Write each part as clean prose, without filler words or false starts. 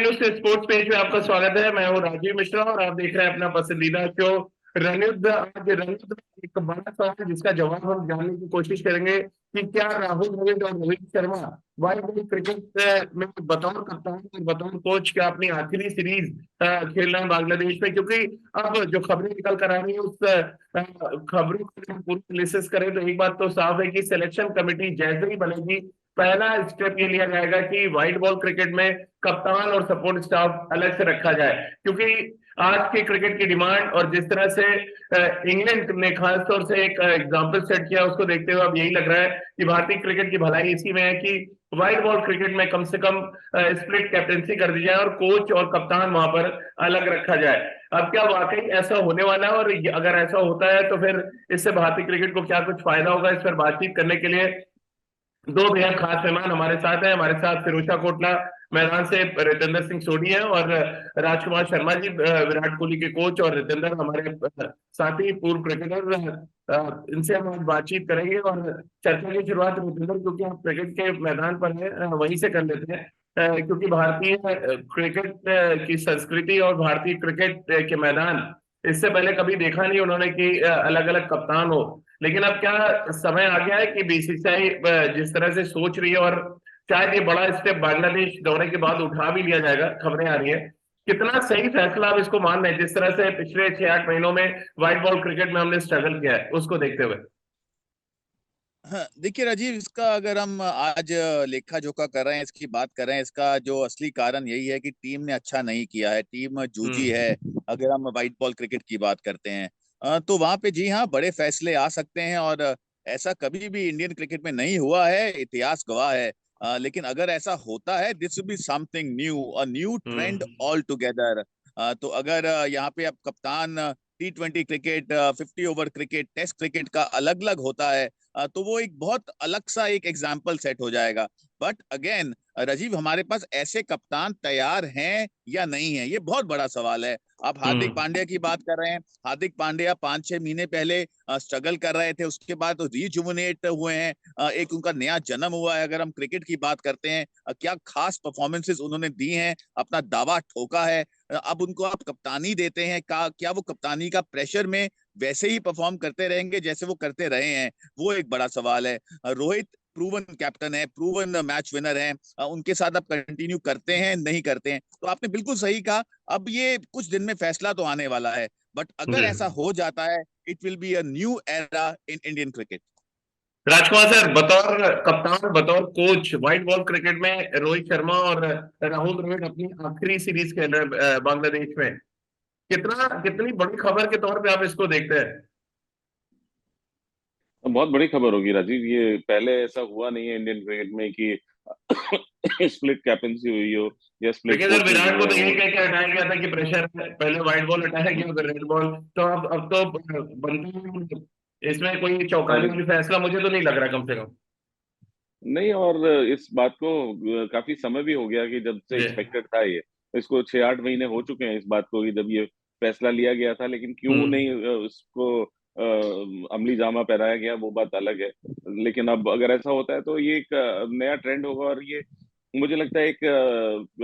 News के sports page में आपका स्वागत है। मैं हूं राजीव मिश्रा और आप देख रहे हैं अपना पसंदीदा शो रणयुद्ध। आज रणयुद्ध एक बड़ा सवाल जिसका जवाब हम जानने की कोशिश करेंगे कि क्या राहुल द्रविड़ और Rohit Sharma world cup cricket में बतौर कप्तान और बतौर कोच क्या अपनी आखिरी सीरीज खेल रहे हैं बांग्लादेश में। क्योंकि अब जो खबरें निकल कर आ रही है उस खबरों को पूरी एनालिसिस करें तो एक बात तो साफ है कि सिलेक्शन कमेटी जैसे ही बनेगी पहला स्टेप ये लिया जाएगा कि व्हाइट बॉल क्रिकेट में कप्तान और सपोर्ट स्टाफ अलग से रखा जाए। क्योंकि आज के क्रिकेट की डिमांड और जिस तरह से इंग्लैंड ने खासतौर से एक एग्जाम्पल सेट किया उसको देखते हुए अब यही लग रहा है कि भारतीय क्रिकेट की भलाई इसी में है कि व्हाइट बॉल क्रिकेट में कम से कम स्प्लिट कैप्टेंसी कर दी जाए और कोच और कप्तान वहां पर अलग रखा जाए। अब क्या वाकई ऐसा होने वाला है और अगर ऐसा होता है तो फिर इससे भारतीय क्रिकेट को क्या कुछ फायदा होगा, इस पर बातचीत करने के लिए दो बेहद खास मेहमान हमारे साथ हैं। हमारे साथ फिरोजा कोटला मैदान से रितेंद्र सिंह सोढ़ी हैं और राजकुमार शर्मा जी विराट कोहली के कोच और रितेंद्र हमारे साथी पूर्व क्रिकेटर। इनसे हम आज बातचीत करेंगे और चर्चा की शुरुआत रितेंद्र क्योंकि आप क्रिकेट के मैदान पर हैं वहीं से कर लेते हैं। क्योंकि भारतीय क्रिकेट की संस्कृति और भारतीय क्रिकेट के मैदान इससे पहले कभी देखा नहीं उन्होंने कि अलग अलग कप्तान हो। लेकिन अब क्या समय आ गया है कि बीसीसीआई जिस तरह से सोच रही है और शायद ये बड़ा स्टेप बांग्लादेश दौरे के बाद उठा भी लिया जाएगा, खबरें आ रही है। कितना सही फैसला आप इसको मान रहे हैं जिस तरह से पिछले 6-8 महीनों में व्हाइट बॉल क्रिकेट में हमने स्ट्रगल किया है उसको देखते हुए। हाँ, देखिए राजीव, इसका अगर हम आज लेखा जोखा कर रहे हैं, इसकी बात कर रहे हैं, इसका जो असली कारण यही है कि टीम ने अच्छा नहीं किया है, टीम जूझी है। अगर हम व्हाइट बॉल क्रिकेट की बात करते हैं तो वहां पे जी हाँ बड़े फैसले आ सकते हैं और ऐसा कभी भी इंडियन क्रिकेट में नहीं हुआ है, इतिहास गवाह है। लेकिन अगर ऐसा होता है, this will be something new, a new trend hmm. All together. तो अगर यहाँ पे अब कप्तान T20 cricket, 50 over cricket, test cricket का अलग अलग होता है तो वो एक बहुत अलग सा एक एग्जाम्पल सेट हो जाएगा। बट अगेन राजीव, हमारे पास ऐसे कप्तान तैयार हैं या नहीं है, ये बहुत बड़ा सवाल है। आप हार्दिक हम्म। पांड्या की बात कर रहे हैं। हार्दिक पांड्या 5-6 महीने पहले स्ट्रगल कर रहे थे, उसके बाद तो रिजुवनेट हुए हैं। एक उनका नया जन्म हुआ है। अगर हम क्रिकेट की बात करते हैं, क्या खास परफॉर्मेंसेस उन्होंने दी हैं, अपना दावा ठोका है। अब उनको आप कप्तानी देते हैं, क्या वो कप्तानी का प्रेशर में वैसे ही परफॉर्म करते रहेंगे जैसे वो करते रहे हैं? वो एक बड़ा सवाल है। रोहित प्रूवन कैप्टन है, प्रूवन मैच विनर है, उनके साथ आप कंटिन्यू करते हैं नहीं करते हैं? तो आपने बिल्कुल सही कहा, अब ये कुछ दिन में फैसला तो आने वाला है। बट अगर जी ऐसा हो जाता है, it will be a new era in Indian cricket. Rajkumar sir, बतौर कप्तान बतौर कोच व्हाइट बॉल क्रिकेट में रोहित शर्मा और राहुल द्रविड़ अपनी आखिरी सीरीज खेल रहे हैं बांग्लादेश में। कितनी बड़ी खबर के तौर पे आप इसको देखते हैं? बहुत बड़ी खबर होगी राजीव। ये पहले ऐसा हुआ नहीं है इंडियन क्रिकेट में कि स्प्लिट कैप्टनसी हुई हो या स्प्लिट लेकिन सर कोचेज विराट को हुए तो यही हो। कह के हटाया गया था कि प्रेशर है, पहले व्हाइट बॉल हटाया गया फिर रेड बॉल। तो अब तो बनती है इसमें कोई चौंकाने और वाली फैसला मुझे तो नहीं लग रहा कम से कम। नहीं, और इस बात को काफी समय भी हो गया कि जब से जी। एक्सपेक्टेड था ये। इसको 6-8 महीने हो चुके हैं इस बात को कि जब ये फैसला लिया गया था, लेकिन क्यों हम्म। नहीं उसको अमली जामा पहनाया गया, वो बात अलग है। लेकिन अब अगर ऐसा होता है तो ये एक नया ट्रेंड होगा और ये मुझे लगता है एक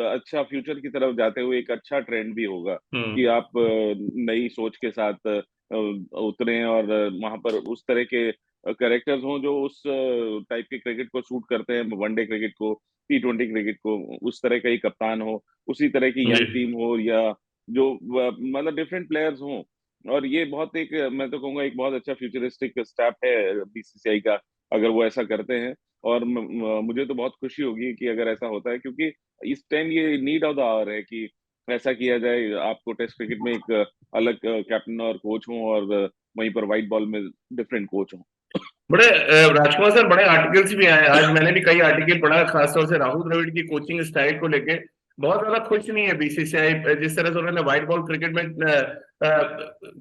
अच्छा फ्यूचर की तरफ जाते हुए एक अच्छा ट्रेंड भी होगा कि हम्म। आप नई सोच के साथ उतरें और वहां पर उस तरह के कैरेक्टर्स हों जो उस टाइप के क्रिकेट को सूट करते हैं, वनडे क्रिकेट को, T20 क्रिकेट को। उस तरह का ही कप्तान हो, उसी तरह की जी। यंग टीम हो, या जो मतलब डिफरेंट प्लेयर्स हों। और ये बहुत एक, मैं तो कहूंगा, एक बहुत अच्छा फ्यूचरिस्टिक स्टेप है बीसीसीआई का, अगर वो ऐसा करते हैं। और मुझे तो बहुत खुशी होगी कि अगर ऐसा होता है, क्योंकि इस टाइम ये नीड ऑफ द आवर है कि ऐसा किया जाए। आपको टेस्ट क्रिकेट में एक अलग कैप्टन और कोच हो और वहीं पर व्हाइट बॉल में डिफरेंट कोच हो। बड़े राजकुमार सर बड़े आर्टिकल्स भी आए आज, मैंने भी कई आर्टिकल पढ़ा खासतौर से राहुल द्रविड़ की कोचिंग स्टाइल को लेके। बहुत ज्यादा खुश नहीं है बीसीसीआई जिस तरह से उन्होंने व्हाइट बॉल क्रिकेट में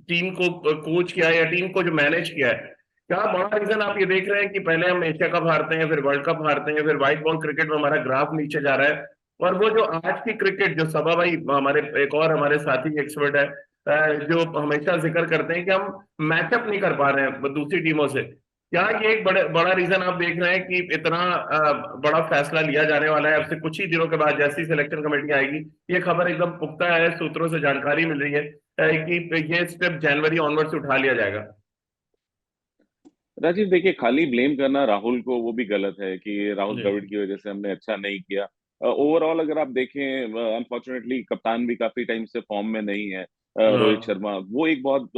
टीम को कोच किया या टीम को जो मैनेज किया है। क्या बड़ा रीजन आप ये देख रहे हैं कि पहले हम एशिया कप हारते हैं, फिर वर्ल्ड कप हारते हैं, फिर व्हाइट बॉल क्रिकेट में हमारा ग्राफ नीचे जा रहा है। और वो जो आज की क्रिकेट जो सभा भाई हमारे एक और हमारे साथी एक्सपर्ट है जो हमेशा जिक्र करते हैं कि हम मैचअप नहीं कर पा रहे हैं दूसरी टीमों से। क्या ये एक बड़ा रीजन आप देख रहे हैं कि इतना बड़ा फैसला लिया जाने वाला है अब से कुछ ही दिनों के बाद, जैसी सिलेक्शन कमेटी आएगी? ये खबर एकदम पुख्ता है, सूत्रों से जानकारी मिल रही है कि ये स्टेप जनवरी ऑनवर्ड से उठा लिया जाएगा। राजीव, देखिए, खाली ब्लेम करना राहुल को वो भी गलत है कि राहुल जी। द्रविड़ की वजह से हमने अच्छा नहीं किया। ओवरऑल अगर आप देखें, अनफॉर्चुनेटली कप्तान भी काफी टाइम से फॉर्म में नहीं है। रोहित हाँ। शर्मा, वो एक बहुत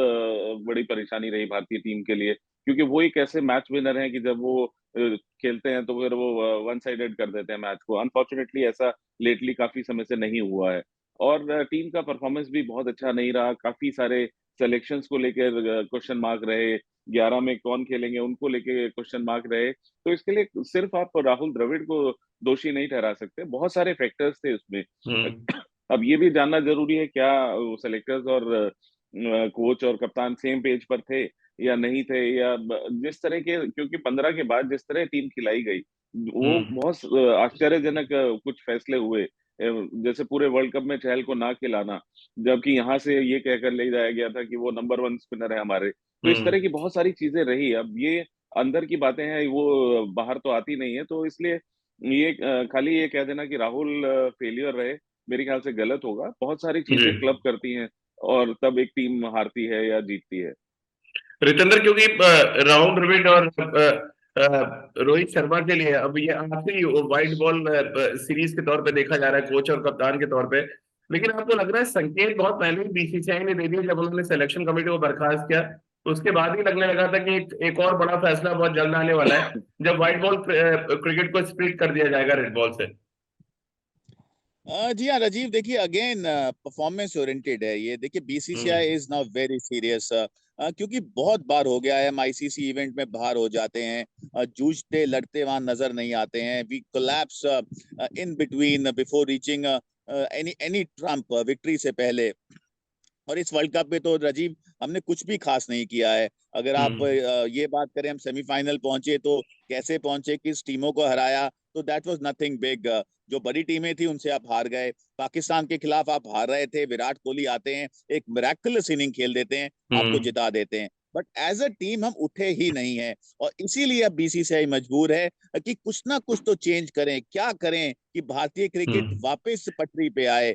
बड़ी परेशानी रही भारतीय टीम के लिए, क्योंकि वो एक ऐसे मैच विनर हैं कि जब वो खेलते हैं तो फिर वो वन साइडेड कर देते हैं मैच को। अनफॉर्चुनेटली ऐसा लेटली काफी समय से नहीं हुआ है। और टीम का परफॉर्मेंस भी बहुत अच्छा नहीं रहा। काफी सारे सिलेक्शंस को लेकर क्वेश्चन मार्क रहे। 11 में कौन खेलेंगे उनको लेके क्वेश्चन मार्क रहे। तो इसके लिए सिर्फ आप राहुल द्रविड़ को दोषी नहीं ठहरा सकते, बहुत सारे फैक्टर्स थे उसमें। हम्म। अब ये भी जानना जरूरी है, क्या सेलेक्टर्स और कोच और कप्तान सेम पेज पर थे या नहीं थे, या जिस तरह के, क्योंकि 15 के बाद जिस तरह टीम खिलाई गई, वो हम्म। बहुत आश्चर्यजनक कुछ फैसले हुए। जैसे पूरे वर्ल्ड कप में चहल को ना खिलाना, जबकि यहाँ से ये कहकर ले जाया गया था कि वो नंबर 1 स्पिनर है हमारे। तो इस हम्म। तरह की बहुत सारी चीजें रही। अब ये अंदर की बातें हैं, वो बाहर तो आती नहीं है। तो इसलिए ये खाली ये कह देना कि राहुल फेलियर रहे, मेरे ख्याल से गलत होगा। बहुत सारी जी। चीजें क्लब करती हैं और तब एक टीम हारती है या जीतती है। रितेंद्र, क्योंकि राहुल द्रविड़ और रोहित शर्मा के लिए अब ये आखिरी वाइट बॉल सीरीज के तौर पे देखा जा रहा है, कोच और कप्तान के तौर पे। लेकिन आपको लग रहा है संकेत बहुत पहले ही बीसीसीआई ने दे दिया जब उन्होंने सिलेक्शन कमेटी को बर्खास्त किया, तो उसके बाद ही लगने लगा था कि एक और बड़ा फैसला बहुत जल्द आने वाला है, जब व्हाइट बॉल क्रिकेट को स्प्लिट कर दिया जाएगा रेड बॉल से। जी हाँ राजीव, देखिए अगेन परफॉर्मेंस ओरिएंटेड है ये। देखिए hmm. BCCI is now very serious, क्योंकि बहुत बार हो गया है हम आईसीसी इवेंट में बाहर हो जाते हैं, जूझते लड़ते वहां नजर नहीं आते हैं। We collapse in between before reaching any any trump victory से पहले। और इस वर्ल्ड कप में तो राजीव हमने कुछ भी खास नहीं किया है। अगर आप हम्म। ये बात करें हम सेमीफाइनल पहुंचे तो कैसे पहुंचे, किस टीमों को हराया, तो दैट वाज नथिंग बिग। जो बड़ी टीमें थी उनसे आप हार गए, पाकिस्तान के खिलाफ आप हार रहे थे, विराट कोहली आते हैं एक मिराकुलस इनिंग खेल देते हैं, आपको हम्म। जिता देते हैं। बट एज अ टीम हम उठे ही नहीं है, और इसीलिए अब बीसीसीआई मजबूर है कि कुछ ना कुछ तो चेंज करें। क्या करें कि भारतीय क्रिकेट हम्म। वापस पटरी पे आए।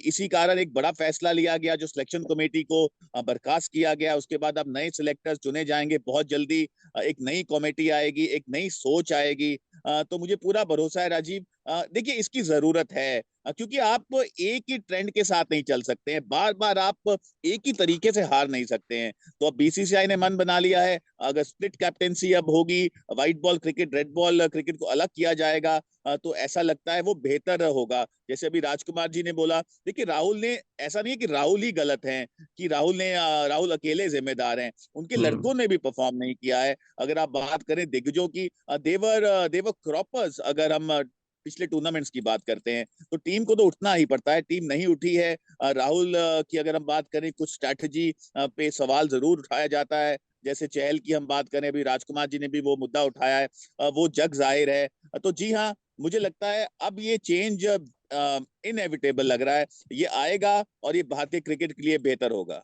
इसी कारण एक बड़ा फैसला लिया गया, जो सिलेक्शन कमेटी को बर्खास्त किया गया। उसके बाद अब नए सिलेक्टर्स चुने जाएंगे बहुत जल्दी, एक नई कमेटी आएगी, एक नई सोच आएगी। तो मुझे पूरा भरोसा है राजीव। देखिए इसकी जरूरत है, क्योंकि आप एक ही ट्रेंड के साथ नहीं चल सकते हैं, बार बार आप एक ही तरीके से हार नहीं सकते हैं। तो अब बीसीसीआई ने मन बना लिया है, अगर स्प्लिट कैप्टेंसी अब होगी, white ball cricket red ball cricket को अलग किया जाएगा, तो ऐसा लगता है वो बेहतर होगा। जैसे अभी राजकुमार जी ने बोला, देखिए राहुल ने, ऐसा नहीं है कि राहुल ही गलत हैं, कि राहुल अकेले जिम्मेदार हैं, उनके हम्म। लड़कों ने भी परफॉर्म नहीं किया है। अगर आप बात करें दिग्गजों की, देवर क्रॉपर्स, अगर हम पिछले टूर्नामेंट्स की बात करते हैं, तो टीम को तो उठना ही पड़ता है, टीम नहीं उठी है। राहुल की अगर हम बात करें, कुछ स्ट्रैटेजी पे सवाल जरूर उठाया जाता है। जैसे चहल की हम बात करें, अभी राजकुमार जी ने भी वो मुद्दा उठाया है, वो जग जाहिर है। तो जी हाँ, मुझे लगता है अब ये चेंज इनएविटेबल लग रहा है, ये आएगा और ये भारतीय क्रिकेट के लिए बेहतर होगा।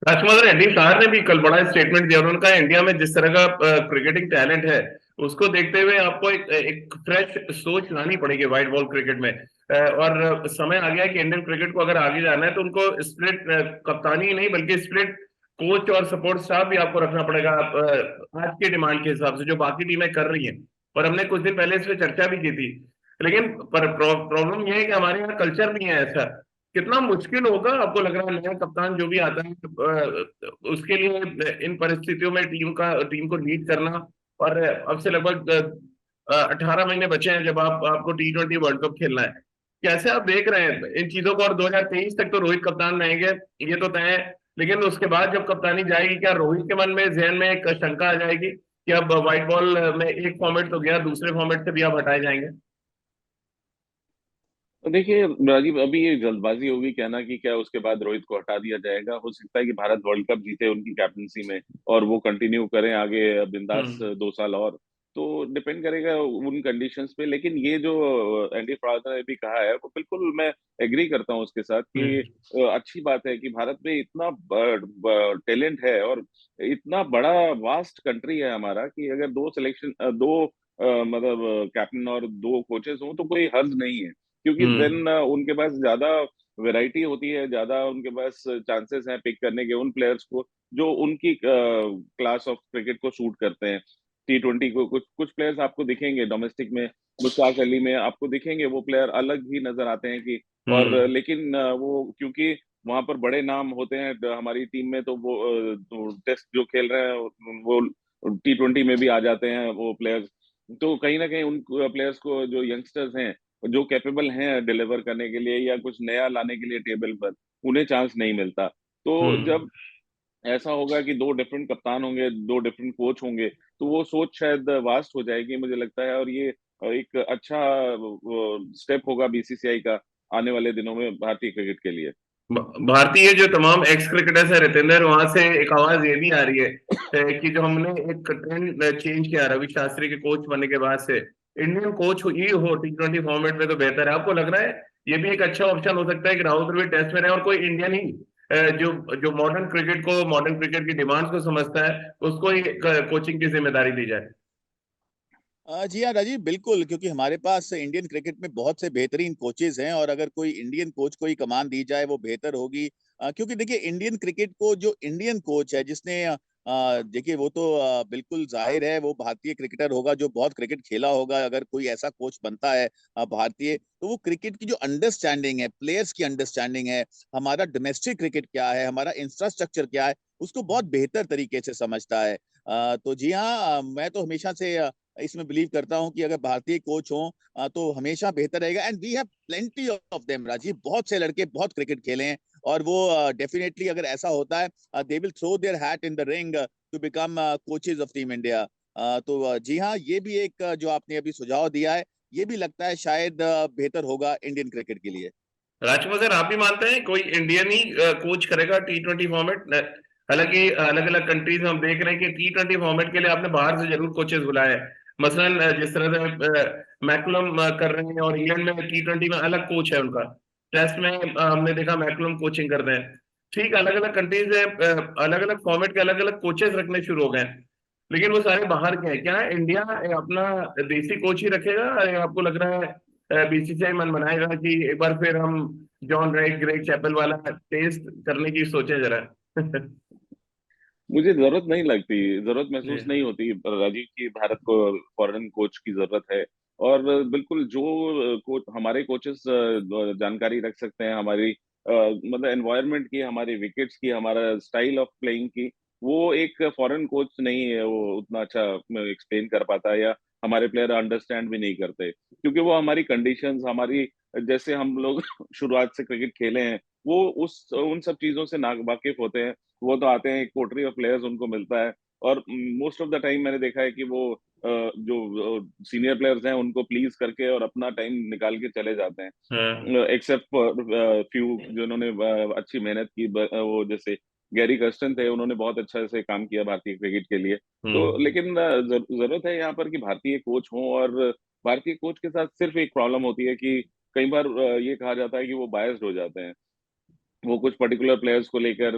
राजकुमार रेड्डी साहब ने भी कल बड़ा स्टेटमेंट दिया, उन्होंने कहा इंडिया में जिस तरह का क्रिकेटिंग टैलेंट है, उसको देखते हुए आपको एक फ्रेश सोच लानी पड़ेगी व्हाइट बॉल क्रिकेट में। और समय आ गया है कि इंडियन क्रिकेट को अगर आगे जाना है तो उनको स्प्लिट कप्तानी ही नहीं बल्कि स्प्लिट कोच और सपोर्ट स्टाफ भी आपको रखना पड़ेगा, आज की डिमांड के हिसाब से जो बाकी टीमें कर रही हैं। और हमने कुछ दिन पहले इस पे चर्चा भी की थी। लेकिन पर प्रॉब्लम यह है कि हमारे यहाँ कल्चर नहीं है ऐसा। कितना मुश्किल होगा आपको लग रहा है नया कप्तान जो भी आता है उसके लिए इन परिस्थितियों में टीम को लीड करना? और अब से लगभग 18 महीने बचे हैं जब आपको T20 वर्ल्ड कप खेलना है। कैसे आप देख रहे हैं इन चीजों को? और 2023 तक तो रोहित कप्तान रहेंगे, ये तो तय है। लेकिन उसके बाद जब कप्तानी जाएगी, क्या रोहित के मन में, जहन में एक शंका आ जाएगी कि अब व्हाइट बॉल में एक फॉर्मेट तो गया, दूसरे फॉर्मेट से भी आप हटाए जाएंगे? तो देखिए राजीव, अभी ये जल्दबाजी होगी कहना कि क्या उसके बाद रोहित को हटा दिया जाएगा। हो सकता है कि भारत वर्ल्ड कप जीते उनकी कैप्टनसी में, और वो कंटिन्यू करें आगे बिंदास हम्म। 2 साल और। तो डिपेंड करेगा उन कंडीशंस पे। लेकिन ये जो एंडी फ्राउजर ने भी कहा है, वो बिल्कुल मैं एग्री करता हूँ उसके साथ कि अच्छी बात है कि भारत में इतना टैलेंट है और इतना बड़ा वास्ट कंट्री है हमारा, कि अगर दो मतलब कैप्टन और दो कोचेस हों तो कोई हर्ज नहीं है, क्योंकि देन उनके पास ज्यादा वैरायटी होती है, ज्यादा उनके पास चांसेस हैं पिक करने के उन प्लेयर्स को जो उनकी क्लास ऑफ क्रिकेट को सूट करते हैं। T20 को कुछ कुछ प्लेयर्स आपको दिखेंगे डोमेस्टिक में, मुश्ताक अली में आपको दिखेंगे, वो प्लेयर अलग ही नजर आते हैं कि और हम्म लेकिन वो क्योंकि वहां पर बड़े नाम होते हैं हमारी टीम में, तो वो टेस्ट जो खेल रहे हैं वो T20 में भी आ जाते हैं वो प्लेयर्स। तो कहीं ना कहीं उन प्लेयर्स को, जो यंगस्टर्स हैं जो कैपेबल हैं डिलीवर करने के लिए या कुछ नया लाने के लिए टेबल पर, उन्हें चांस नहीं मिलता। तो हम्म जब ऐसा होगा कि दो डिफरेंट कप्तान होंगे, दो डिफरेंट कोच होंगे, तो वो सोच शायद वास्ट हो जाएगी मुझे लगता है। और ये एक अच्छा स्टेप होगा बीसीसीआई का आने वाले दिनों में भारतीय क्रिकेट के लिए। भारतीय जो तमाम एक्स क्रिकेटर्स है रितेंद्र, वहां से एक आवाज ये भी आ रही है कि जो हमने एक ट्रेंड चेंज किया रवि शास्त्री के कोच बनने के बाद से, इंडियन कोच ही हो T20 फॉर्मेट में तो बेहतर है। आपको लग रहा है ये भी एक अच्छा ऑप्शन हो सकता है कि राहुल द्रविड़ टेस्ट में रहे और कोई इंडियन ही जो जो मॉडर्न क्रिकेट को, मॉडर्न क्रिकेट की डिमांड्स को समझता है, उसको ही कोचिंग की जिम्मेदारी दी जाए? जी हाँ राजीव, बिल्कुल, क्योंकि हमारे पास इंडियन क्रिकेट में बहुत से बेहतरीन कोचेज हैं और अगर कोई इंडियन कोच को ही कमान दी जाए वो बेहतर होगी। क्योंकि देखिए इंडियन क्रिकेट को जो इंडियन कोच है जिसने देखिए वो तो बिल्कुल जाहिर है वो भारतीय क्रिकेटर होगा जो बहुत क्रिकेट खेला होगा। अगर कोई ऐसा कोच बनता है भारतीय, तो वो क्रिकेट की जो अंडरस्टैंडिंग है, प्लेयर्स की अंडरस्टैंडिंग है, हमारा डोमेस्टिक क्रिकेट क्या है, हमारा इंफ्रास्ट्रक्चर क्या है, उसको बहुत बेहतर तरीके से समझता है। तो जी हाँ, मैं तो हमेशा से इसमें बिलीव करता हूं कि अगर भारतीय कोच हों तो हमेशा बेहतर रहेगा। And we have plenty of them Rajiv, बहुत से लड़के बहुत क्रिकेट खेले हैं और वो डेफिनेटली अगर ऐसा होता है they will throw their hat in the ring to become coaches of team India. तो जी हाँ, ये भी एक जो आपने अभी सुझाव दिया है, ये भी लगता है शायद बेहतर होगा इंडियन क्रिकेट के लिए। राजकुमार सर, आप भी मानते हैं कोई इंडियन ही कोच करेगा T20 फॉर्मेट? हालांकि अलग अलग कंट्रीज में हम देख रहे हैं कि T20 फॉर्मेट के लिए आपने बाहर से जरूर कोचेस बुलाए हैं। मसलन जिस तरह से मैकुलम कर रहे हैं, और इंग्लैंड में T20 में अलग कोच है उनका। टेस्ट में हमने देखा मैकुलम कोचिंग कर रहे हैं। ठीक, अलग अलग कंट्रीज है, अलग अलग फॉर्मेट के अलग अलग कोचेस रखने शुरू हो गए हैं, लेकिन वो सारे बाहर के हैं। क्या इंडिया अपना देसी कोच ही रखेगा, या आपको लग रहा है बीसीसीआई मन बनाएगा कि एक बार फिर हम जॉन राइट, ग्रेग चैपल वाला टेस्ट करने की सोचे जरा? मुझे जरूरत नहीं लगती, जरूरत महसूस जी। नहीं होती राजीव की भारत को फॉरेन कोच की जरूरत है। और बिल्कुल जो कोच, हमारे कोचेस जानकारी रख सकते हैं हमारी मतलब एनवायरनमेंट की, हमारी विकेट्स की, हमारा स्टाइल ऑफ प्लेइंग की, वो एक फॉरेन कोच नहीं है वो उतना अच्छा एक्सप्लेन कर पाता है, या हमारे प्लेयर अंडरस्टैंड भी नहीं करते, क्योंकि वो हमारी कंडीशंस, हमारी जैसे हम लोग शुरुआत से क्रिकेट खेले हैं, वो उस उन सब चीजों से ना वाकिफ होते हैं। वो तो आते हैं, एक कोटरी ऑफ प्लेयर्स उनको मिलता है, और मोस्ट ऑफ द टाइम मैंने देखा है कि वो जो सीनियर प्लेयर्स हैं उनको प्लीज करके और अपना टाइम निकाल के चले जाते हाँ। हैं, एक्सेप्ट फॉर फ्यू जिन्होंने अच्छी मेहनत की। वो जैसे गैरी कर्स्टन थे, उन्होंने बहुत अच्छा से काम किया भारतीय क्रिकेट के लिए। तो हम्म लेकिन जरूरत है यहाँ पर कि भारतीय कोच हों, और भारतीय कोच के साथ सिर्फ एक प्रॉब्लम होती है कि कई बार ये कहा जाता है कि वो बायस्ड हो जाते हैं। वो कुछ पर्टिकुलर प्लेयर्स को लेकर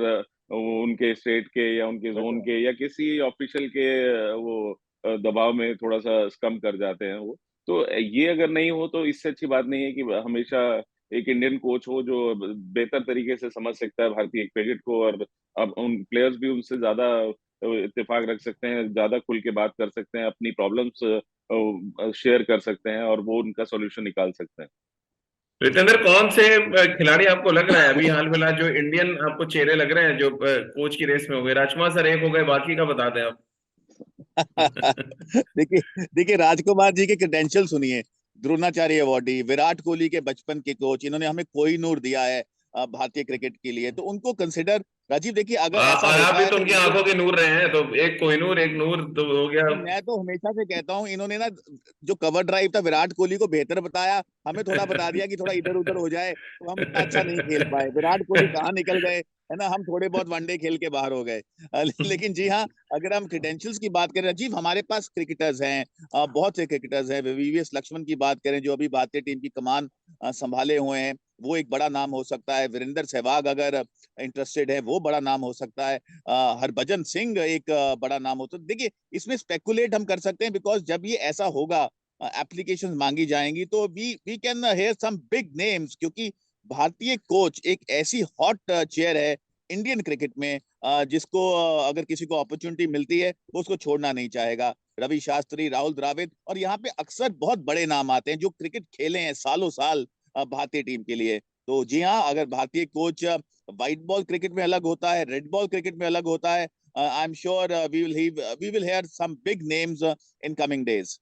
वो उनके स्टेट के या उनके जोन के या किसी ऑफिशियल के वो दबाव में थोड़ा सा कम कर जाते हैं वो। तो ये अगर नहीं हो तो इससे अच्छी बात नहीं है कि हमेशा एक इंडियन कोच हो जो बेहतर तरीके से समझ सकता है भारतीय क्रिकेट को, और अब उन प्लेयर्स भी उनसे ज्यादा इत्तेफाक रख सकते हैं, ज्यादा खुल के बात कर सकते हैं, अपनी प्रॉब्लम्स शेयर कर सकते हैं और वो उनका सॉल्यूशन निकाल सकते हैं। रितेंद्र, कौन से खिलाड़ी आपको लग रहा है अभी हाल फिलहाल जो इंडियन आपको चेहरे लग रहे हैं जो कोच की रेस में हो गए? राजकुमार सर एक हो गए, बाकी का बता दें आप। देखिए देखिए, राजकुमार जी के क्रेडेंशियल सुनिए। द्रोणाचार्य अवार्डी, विराट कोहली के बचपन के कोच, इन्होंने हमें कोहिनूर दिया है भारतीय क्रिकेट के लिए, तो उनको कंसिडर, राजीव देखिए अगर ऐसा और आप होता भी है तो तो उनकी मुझे, आंखों के नूर रहे हैं, तो एक कोहिनूर एक नूर तो हो गया। नहीं मैं तो हमेशा से कहता हूँ इन्होंने ना जो कवर ड्राइव था विराट कोहली को बेहतर बताया, हमें थोड़ा बता दिया कि थोड़ा इधर उधर हो जाए, तो हम इतना अच्छा नहीं खेल पाए। विराट कोहली कहाँ निकल गए, है ना, हम थोड़े बहुत वनडे खेल के बाहर हो गए। लेकिन जी हाँ, अगर हम क्रेडेंशियल्स की बात करें राजीव, हमारे पास क्रिकेटर्स हैं, बहुत से क्रिकेटर्स हैं। वीवीएस लक्ष्मण की बात करें जो अभी भारतीय टीम की कमान संभाले हुए हैं, वो एक बड़ा नाम हो सकता है। वीरेंद्र सहवाग अगर इंटरेस्टेड है, वो बड़ा नाम हो सकता है। हरभजन सिंह एक बड़ा नाम हो। तो देखिए, इसमें स्पेकुलेट हम कर सकते हैं, बिकॉज जब ये ऐसा होगा, एप्लीकेशन मांगी जाएंगी, तो we can hear some big names, क्योंकि भारतीय कोच एक ऐसी हॉट चेयर है इंडियन क्रिकेट में, जिसको अगर किसी को अपॉर्चुनिटी मिलती है वो उसको छोड़ना नहीं चाहेगा। रवि शास्त्री, राहुल द्रविड़, और यहाँ पे अक्सर बहुत बड़े नाम आते हैं जो क्रिकेट खेले हैं सालों साल भारतीय टीम के लिए। तो जी हाँ, अगर भारतीय कोच व्हाइट बॉल क्रिकेट में अलग होता है, रेड बॉल क्रिकेट में अलग होता है, I am sure we will hear some big names in coming days.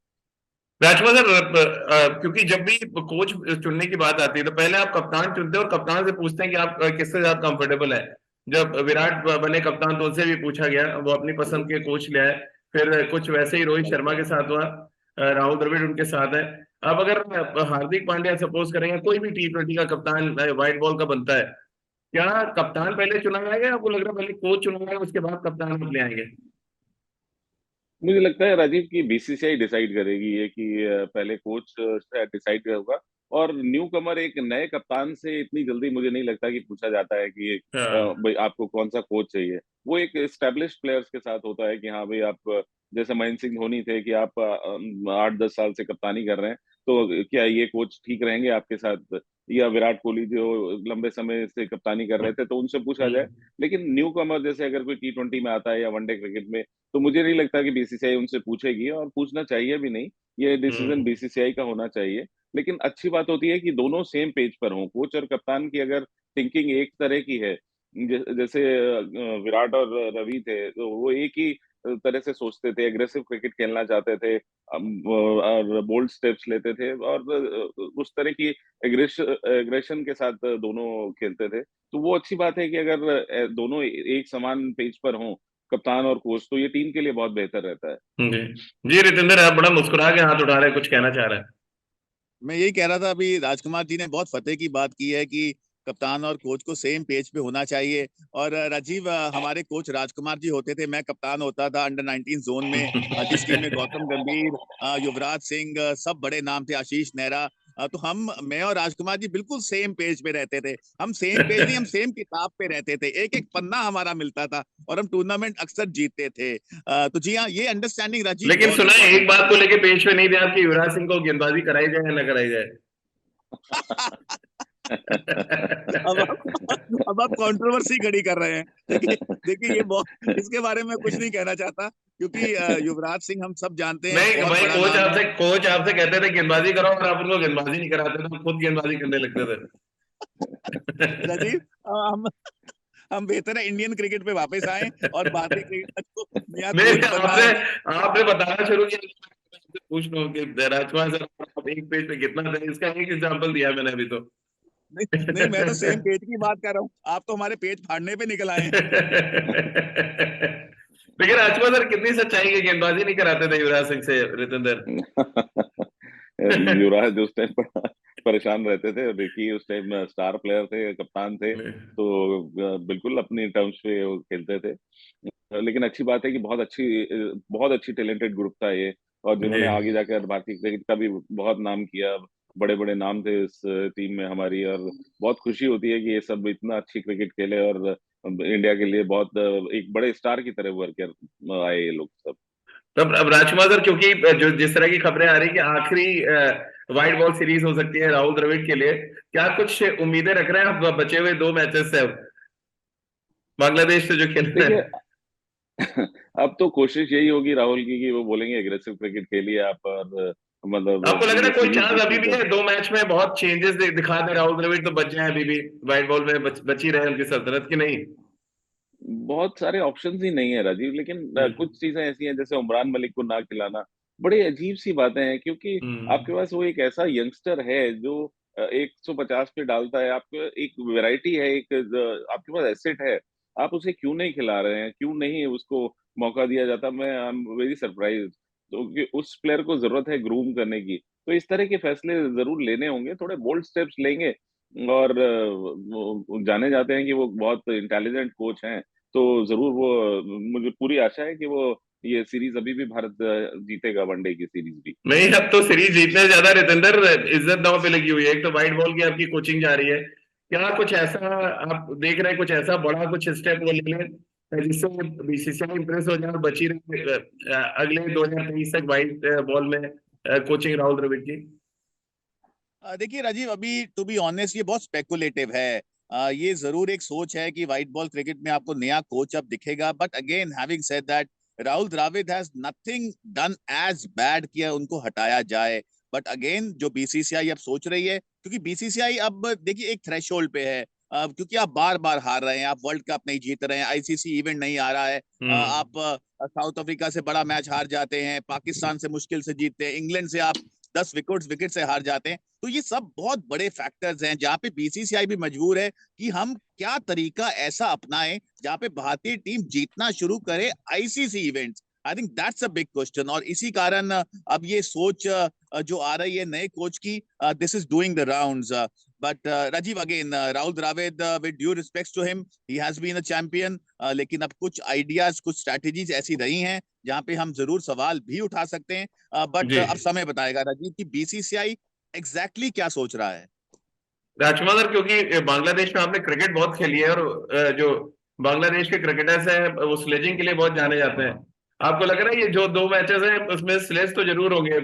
Rajkumar sir, क्योंकि जब भी कोच चुनने की बात आती है तो पहले आप कप्तान चुनते हैं और कप्तान से पूछते हैं कि आप किससे ज्यादा कंफर्टेबल है। जब विराट बने कप्तान तो उनसे भी पूछा गया, वो अपनी पसंद के कोच ले आए। फिर कुछ वैसे ही रोहित शर्मा के साथ हुआ, राहुल द्रविड़ उनके साथ है। अब अगर हार्दिक पांड्या सपोज करेंगे, कोई भी T20 का कप्तान व्हाइट बॉल का बनता है, क्या कप्तान पहले चुना जाएगा या आपको लग रहा है पहले कोच चुना जाएगा उसके बाद कप्तान आप ले आएंगे? मुझे लगता है राजीव की बीसीसीआई डिसाइड करेगी ये कि पहले कोच डिसाइड होगा। और न्यू कमर एक नए कप्तान से इतनी जल्दी मुझे नहीं लगता कि पूछा जाता है कि हाँ। भाई आपको कौन सा कोच चाहिए। वो एक एस्टेब्लिश्ड प्लेयर्स के साथ होता है कि हाँ भाई आप जैसे महेंद्र सिंह धोनी थे कि आप 8-10 साल से कप्तानी कर रहे हैं, तो क्या ये कोच ठीक रहेंगे आपके साथ, या विराट कोहली जो लंबे समय से कप्तानी कर रहे थे, तो उनसे पूछा जाए। हम्म। लेकिन न्यू कमर जैसे अगर कोई T20 में आता है या वनडे क्रिकेट में, तो मुझे नहीं लगता कि बीसीसीआई उनसे पूछेगी, और पूछना चाहिए भी नहीं। ये डिसीजन हम्म। बीसीसीआई का होना चाहिए। लेकिन अच्छी बात होती है कि दोनों सेम पेज पर हों, कोच और कप्तान की अगर थिंकिंग एक तरह की है, जैसे विराट और रवि थे, तो वो एक ही तरह से सोचते थे, एग्रेसिव क्रिकेट खेलना चाहते थे, और बोल्ड स्टेप्स लेते थे, और उस तरह की एग्रेशन के साथ दोनों खेलते थे। तो वो अच्छी बात है कि अगर दोनों एक समान पेज पर हों, कप्तान और कोच, तो ये टीम के लिए बहुत बेहतर रहता है। जी। जी रितेंद्र, आप बड़ा मुस्कुरा के हाथ उठा रहे हैं, कुछ कहना चाह रहे हैं? मैं यही कह रहा था, अभी राजकुमार जी ने बहुत फतेह की बात की है कि कप्तान और कोच को सेम पेज पे होना चाहिए। और राजीव, हमारे कोच राजकुमार जी होते थे, मैं कप्तान होता था अंडर 19 जोन में, जिस टीम में गौतम गंभीर, युवराज सिंह, सब बड़े नाम थे, आशीष नेहरा। तो मैं और राजकुमार जी बिल्कुल सेम पेज पे रहते थे। हम सेम पेज नहीं, हम सेम किताब पे रहते थे, एक एक पन्ना हमारा मिलता था, और हम टूर्नामेंट अक्सर जीतते थे। तो जी हाँ, ये अंडरस्टैंडिंग राजीव लेकिन बहुत सुना है एक इंपॉर्टेंट बात को लेके पेश में नहीं थे आपकी, युवराज सिंह को गेंदबाजी कराई जाए या न कराई जाए? अब आप कंट्रोवर्सी खड़ी कर रहे हैं। देखिए, देखिए ये बहुत, इसके बारे में कुछ नहीं कहना चाहता, क्योंकि युवराज सिंह हम सब जानते हैं, नहीं बहुत भाई, बड़ा कोच नाम है। आपसे कोच आपसे कहते थे गेंदबाजी करो और आप उनको गेंदबाजी नहीं कराते थे, खुद गेंदबाजी करने लगते थे। राजीव, हम बेहतर है इंडियन क्रिकेट पे वापस आए और भारतीय क्रिकेट को नया नहीं कोच नहीं, बनना आपने है। आपने बताना शुरू किया, आपसे पूछ लो कि राजकुमार सर आप एक पेज पे कितना थे, इसका एक एग्जांपल दिया मैंने अभी तो। नहीं नहीं, मैं तो सेम पेज की बात कर रहा हूँ, आप तो हमारे पेज फाड़ने पे निकल आए हैं। लेकिन राजकुमार सर कितनी सच्चाई की गेंदबाजी नहीं कराते थे युवराज सिंह से रितेंद्र? युवराज उस टाइम पर परेशान रहते थे, रिकी उस टाइम स्टार प्लेयर थे, कप्तान थे, तो बिल्कुल अपनी टर्म्स पे वो खेलते थे। लेकिन अच्छी बात है कि बहुत अच्छी टैलेंटेड ग्रुप था ये, और जी। जिन्होंने आगे जाकर भारतीय क्रिकेट का भी बहुत नाम किया। बड़े बड़े नाम थे इस टीम में हमारी, और बहुत खुशी होती है कि ये सब इतना अच्छी क्रिकेट खेले, और इंडिया के लिए बहुत एक बड़े स्टार की तरह उभर कर आए ये लोग सब। तब अब राजकुमार सर, क्योंकि जो जिस तरह की खबरें आ रही कि आखिरी व्हाइट बॉल सीरीज हो सकती है राहुल द्रविड़ के लिए, क्या कुछ उम्मीदें रख रहे हैं आप बचे हुए 2 मैचेस से अब बांग्लादेश से जो खेल रहे देखिए, हैं? अब तो कोशिश यही होगी राहुल की कि वो बोलेंगे एग्रेसिव क्रिकेट खेलिए आप, और आपको मतलब लग रहा ये है कोई सीरीज चांस अभी जीतने भी का। है 2 मैच में बहुत चेंजेस दिखा दे राहुल द्रविड़, तो बच जाए अभी भी व्हाइट बॉल में बची रहे उनकी सल्तनत की नहीं? बहुत सारे ऑप्शंस ही नहीं है राजीव, लेकिन हम्म। कुछ चीजें ऐसी हैं, जैसे उमरान मलिक को ना खिलाना, बड़ी अजीब सी बातें हैं, क्योंकि आपके हम्म। पास वो एक ऐसा यंगस्टर है जो 150 पे डालता है, आपको एक वैरायटी है, एक आपके पास एसेट है, आप उसे क्यों नहीं खिला रहे हैं, क्यों नहीं उसको मौका दिया जाता? मैं आई एम वेरी सरप्राइज। तो कि उस प्लेयर को जरूरत है ग्रूम करने की, तो इस तरह के फैसले जरूर लेने होंगे, थोड़े बोल्ड स्टेप्स लेंगे। और वो जाने जाते हैं कि वो बहुत इंटेलिजेंट कोच हैं। तो जरूर वो, मुझे पूरी आशा है कि वो ये सीरीज अभी भी भारत जीतेगा, वनडे की सीरीज भी। नहीं, अब तो सीरीज जीतने से ज्यादा रितेंद्र इज्जत दांव पे लगी हुई है। एक तो व्हाइट बॉल की आपकी कोचिंग जा रही है, क्या कुछ ऐसा आप देख रहे हैं, कुछ ऐसा बड़ा कुछ स्टेप वो ले लें जिससे बीसीसीआई इंप्रेस हो जाए और बची रहे अगले 2023 तक व्हाइट बॉल में कोचिंग राहुल द्रविड़ की? देखिए राजीव, अभी टू बी ऑनेस्ट ये बहुत स्पेकुलेटिव है। ये जरूर एक सोच है कि व्हाइट बॉल क्रिकेट में आपको नया कोच अब दिखेगा, but again having said that, Rahul Dravid has nothing done as bad किया उनको हटाया जाए। बट अगेन जो बीसीसीआई अब सोच रही है, क्योंकि बीसीसीआई अब देखिए एक थ्रेशोल्ड पे है, क्योंकि आप बार बार हार रहे हैं, आप वर्ल्ड कप नहीं जीत रहे हैं, आईसीसी इवेंट नहीं आ रहा है, आप साउथ अफ्रीका से बड़ा मैच हार जाते हैं, पाकिस्तान से मुश्किल से जीतते हैं, इंग्लैंड से आप 10 विकेट से हार जाते हैं। तो ये सब बहुत बड़े फैक्टर्स हैं जहां पे बीसीसीआई भी मजबूर है कि हम क्या तरीका ऐसा अपनाएं जहां पे भारतीय टीम जीतना शुरू करे ICC events. I think that's a big question, और इसी कारण अब ये सोच जो आ रही है नए कोच की, this is doing the rounds. But Rajiv, again Rahul Dravid, with due respects to him, he has been a champion, लेकिन अब कुछ आइडियाज, कुछ स्ट्रैटेजीज ऐसी रही हैं जहां पे हम जरूर सवाल भी उठा सकते हैं। बट जी, अब समय बताएगा राजीव कि बीसीसीआई एग्जैक्टली क्या सोच रहा है। राजकुमार सर, क्योंकि बांग्लादेश में आपने क्रिकेट बहुत खेली है और जो बांग्लादेश के क्रिकेटर्स हैं वो स्लेजिंग के लिए बहुत जाने जाते हैं। आपको लग रहा है ये जो 2 मैचेस हैं उसमें स्लेज तो जरूर होंगे,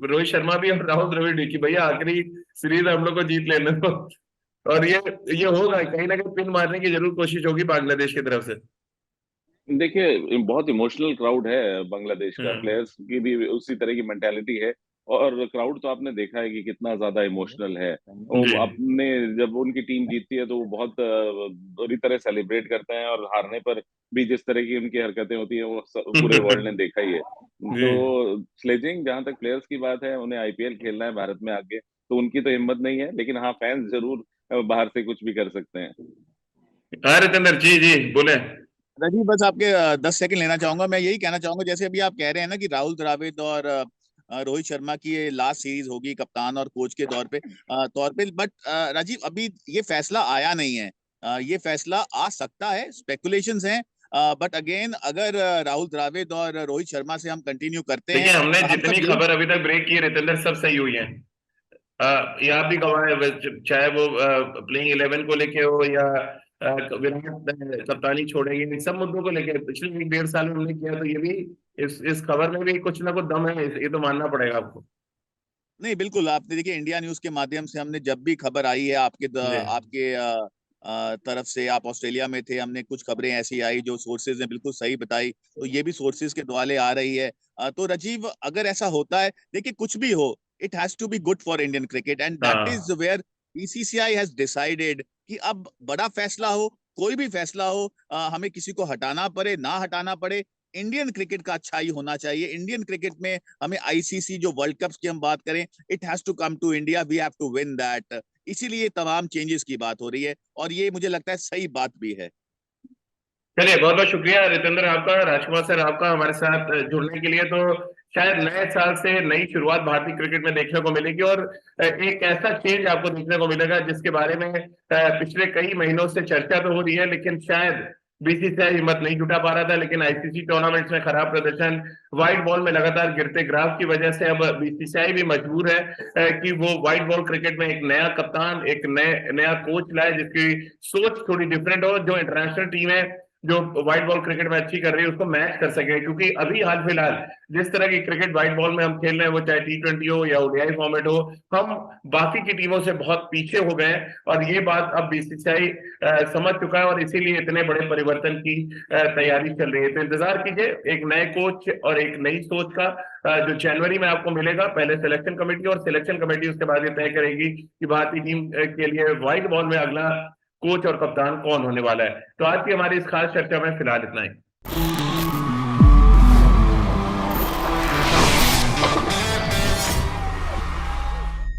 रोहित शर्मा भी और राहुल द्रविड़ भी, कि भैया आखिरी सीरीज हम लोग को जीत लेने दो। और ये होगा कहीं ना कहीं, पिन मारने की जरूर कोशिश होगी बांग्लादेश की तरफ से। देखिए, बहुत इमोशनल क्राउड है बांग्लादेश का, हम्म। प्लेयर्स की भी उसी तरह की मेंटेलिटी है। और क्राउड तो आपने देखा है कि कितना ज्यादा इमोशनल है। वो जी, अपने, जब उनकी टीम जीतती है तो वो बहुत बुरी तरह सेलिब्रेट करते हैं, और हारने पर भी जिस तरह की उनकी हरकतें होती है वो पूरे वर्ल्ड ने देखा ही है। जी। तो स्लेजिंग, जहां तक प्लेयर्स की बात है, उन्हें आईपीएल खेलना है भारत में आगे, तो उनकी तो हिम्मत नहीं है, लेकिन हाँ, फैंस जरूर बाहर से कुछ भी कर सकते हैं। हाँ रितेंद्र जी, जी बोले। राजीव, बस आपके 10 सेकंड लेना चाहूंगा। मैं यही कहना चाहूंगा, जैसे अभी आप कह रहे हैं ना कि राहुल द्रविड़ और रोहित शर्मा की ये लास्ट सीरीज होगी कप्तान और कोच के तौर पे, बट राजीव अभी ये फैसला आया नहीं है। ये फैसला आ सकता है, स्पेकुलेशंस हैं, बट अगेन अगर राहुल द्रविड़ और रोहित शर्मा से हम कंटिन्यू करते देखिए, हैं, हमने हम सब जितनी यही। खबर अभी तक ब्रेक की है रितेंद्र, सब सही हुई है। ये आप भी गवाह है, चाहे वो प्लेइंग 11 को लेके हो या विराट कप्तानी छोड़ेंगे, इन सब मुद्दों को लेके पिछले 1 डेढ़ साल में हमने किया, तो ये भी इस खबर में भी कुछ ना कुछ दम है, ये तो मानना पड़ेगा आपको। नहीं, बिल्कुल, आपने देखिए इंडिया न्यूज के माध्यम से हमने जब भी खबर आई है जी, आपके तरफ से, आप ऑस्ट्रेलिया में थे, हमने कुछ खबरें ऐसी आई जो सोर्सेज ने बिल्कुल सही बताई, तो ये भी सोर्सेज के द्वारे आ रही है। तो राजीव, अगर ऐसा होता है, देखिए कुछ भी हो, it has to be good for Indian cricket, and that is हाँ। वेयर बीसीसीआई हैज डिसाइडेड कि अब बड़ा फैसला हो, कोई भी फैसला हो, हमें किसी को हटाना पड़े ना हटाना पड़े, इंडियन क्रिकेट का अच्छा ही होना चाहिए। इंडियन क्रिकेट में हमें आईसीसी, जो वर्ल्ड कप्स की हम बात करें, it has to come to India, we have to win that. इसीलिए तमाम चेंजेस की बात हो रही है, और ये मुझे लगता है सही बात भी है। चलिए, बहुत बहुत शुक्रिया रितेंद्र आपका, राजकुमार सर आपका हमारे साथ जुड़ने के लिए। तो शायद नए साल से नई शुरुआत भारतीय क्रिकेट में देखने को मिलेगी, और एक ऐसा चेंज आपको देखने को मिलेगा जिसके बारे में पिछले कई महीनों से चर्चा तो हो रही है, लेकिन शायद बीसीसीआई हिम्मत नहीं जुटा पा रहा था। लेकिन आईसीसी टूर्नामेंट्स में खराब प्रदर्शन, व्हाइट बॉल में लगातार गिरते ग्राफ की वजह से अब बीसीसीआई भी मजबूर है कि वो व्हाइट बॉल क्रिकेट में एक नया कप्तान, एक नया कोच लाए जिसकी सोच थोड़ी डिफरेंट हो, जो इंटरनेशनल टीम है जो व्हाइट बॉल क्रिकेट में अच्छी कर रही है उसको मैच कर सके। क्योंकि अभी हाल फिलहाल जिस तरह की क्रिकेट व्हाइट बॉल में हम खेल रहे हैं, वो चाहे T20 हो या ओडीआई फॉर्मेट हो, हम बाकी की टीमों से बहुत पीछे हो गए हैं। और ये बात अब बीसीसीआई समझ चुका है, और इसीलिए इतने बड़े परिवर्तन की तैयारी चल रही है। तो इंतजार कीजिए एक नए कोच और एक नई सोच का, जो जनवरी में आपको मिलेगा। पहले सिलेक्शन कमेटी, और सिलेक्शन कमेटी उसके बाद ये तय करेगी कि भारतीय टीम के लिए व्हाइट बॉल में अगला कोच और कप्तान कौन होने वाला है। तो आज की हमारी इस खास चर्चा में फिलहाल इतना ही।